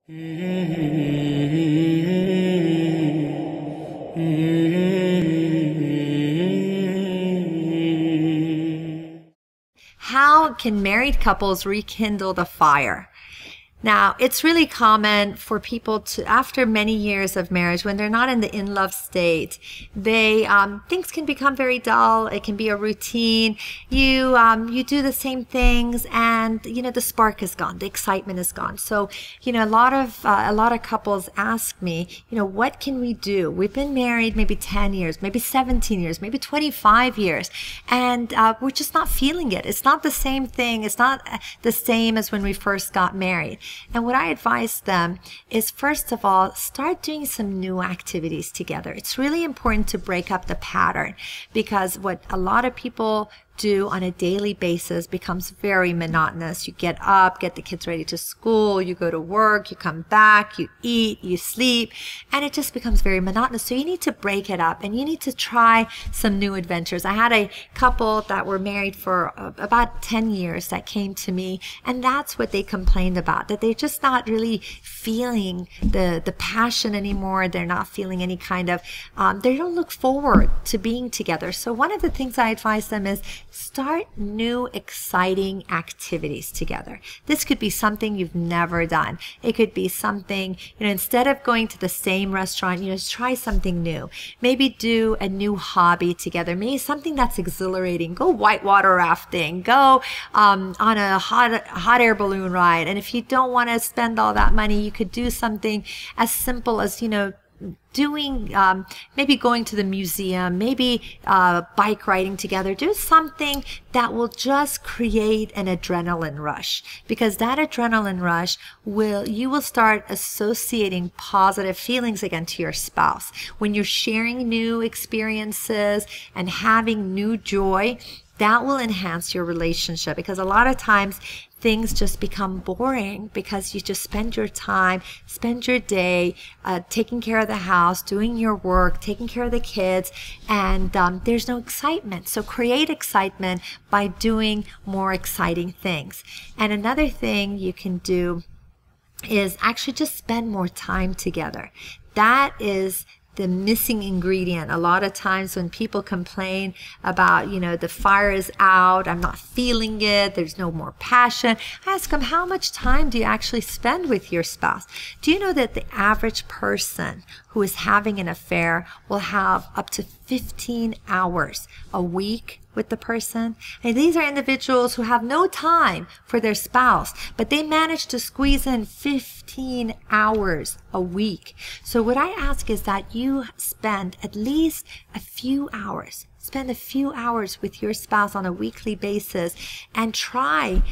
How can married couples rekindle the fire? Now, it's really common for people to, after many years of marriage, when they're not in the in-love state, things can become very dull. It can be a routine. You do the same things, and the spark is gone, the excitement is gone. So, a lot of couples ask me, what can we do? We've been married maybe 10 years, maybe 17 years, maybe 25 years, and we're just not feeling it. It's not the same thing. It's not the same as when we first got married. And what I advise them is, first of all, start doing some new activities together. It's really important to break up the pattern, because what a lot of people do on a daily basis becomes very monotonous. You get up, get the kids ready to school, you go to work, you come back, you eat, you sleep, and it just becomes very monotonous. So you need to break it up, and you need to try some new adventures. I had a couple that were married for about 10 years that came to me, and that's what they complained about, that they're just not really feeling the passion anymore. They're not feeling any kind of, they don't look forward to being together. So one of the things I advise them is start new exciting activities together. This could be something you've never done. It could be something, instead of going to the same restaurant, try something new. Maybe do a new hobby together. Maybe something that's exhilarating. Go whitewater rafting. Go on a hot air balloon ride. And if you don't want to spend all that money, you could do something as simple as, doing, maybe going to the museum, maybe bike riding together. Do something that will just create an adrenaline rush, because that adrenaline rush you will start associating positive feelings again to your spouse. When you're sharing new experiences and having new joy, that will enhance your relationship, because a lot of times things just become boring because you just spend your time, spend your day taking care of the house, doing your work, taking care of the kids, and there's no excitement. So create excitement by doing more exciting things. And another thing you can do is actually just spend more time together. That is the missing ingredient. A lot of times when people complain about, the fire is out, I'm not feeling it, there's no more passion, I ask them, how much time do you actually spend with your spouse? Do you know that the average person who is having an affair will have up to 15 hours a week with the person? And these are individuals who have no time for their spouse, but they manage to squeeze in 15 hours a week. So what I ask is that you spend at least a few hours. Spend a few hours with your spouse on a weekly basis and try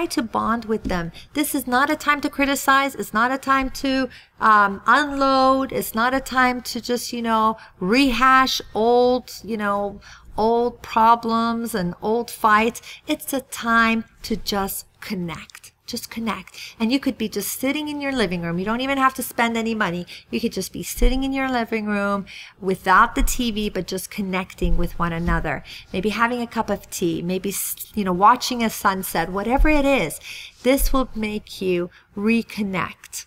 to bond with them. This is not a time to criticize. It's not a time to unload. It's not a time to just, rehash old problems and old fights. It's a time to just connect. Just connect. And you could be just sitting in your living room. You don't even have to spend any money. You could just be sitting in your living room without the TV, but just connecting with one another. Maybe having a cup of tea, maybe, watching a sunset, whatever it is. This will make you reconnect.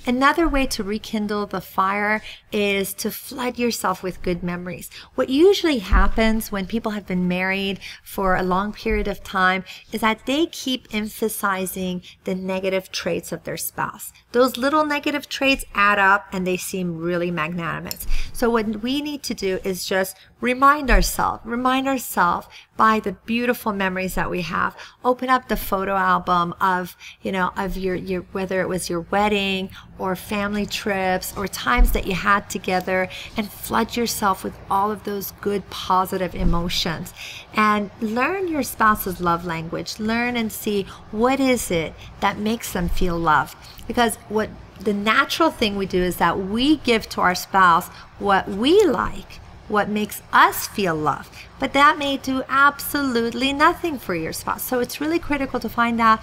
Another way to rekindle the fire is to flood yourself with good memories. What usually happens when people have been married for a long period of time is that they keep emphasizing the negative traits of their spouse. Those little negative traits add up and they seem really magnanimous. So what we need to do is just remind ourselves by the beautiful memories that we have. Open up the photo album of your whether it was your wedding or family trips or times that you had together, and flood yourself with all of those good positive emotions. And learn your spouse's love language. Learn and see what is it that makes them feel loved. Because what the natural thing we do is that we give to our spouse what we like, what makes us feel loved, but that may do absolutely nothing for your spouse. So it's really critical to find out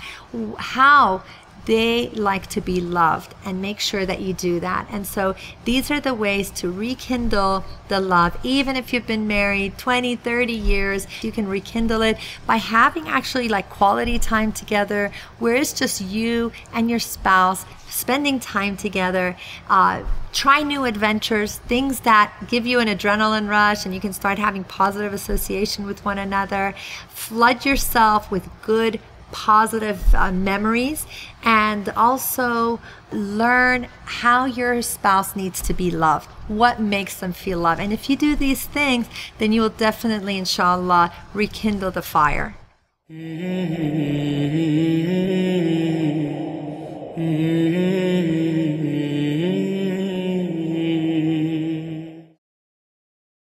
how they like to be loved and make sure that you do that. And so these are the ways to rekindle the love. Even if you've been married 20, 30 years, you can rekindle it by having actually like quality time together where it's just you and your spouse spending time together. Try new adventures, things that give you an adrenaline rush and you can start having positive association with one another. Flood yourself with good, positive memories, and also learn how your spouse needs to be loved, what makes them feel loved. And if you do these things, then you will definitely, inshallah, rekindle the fire.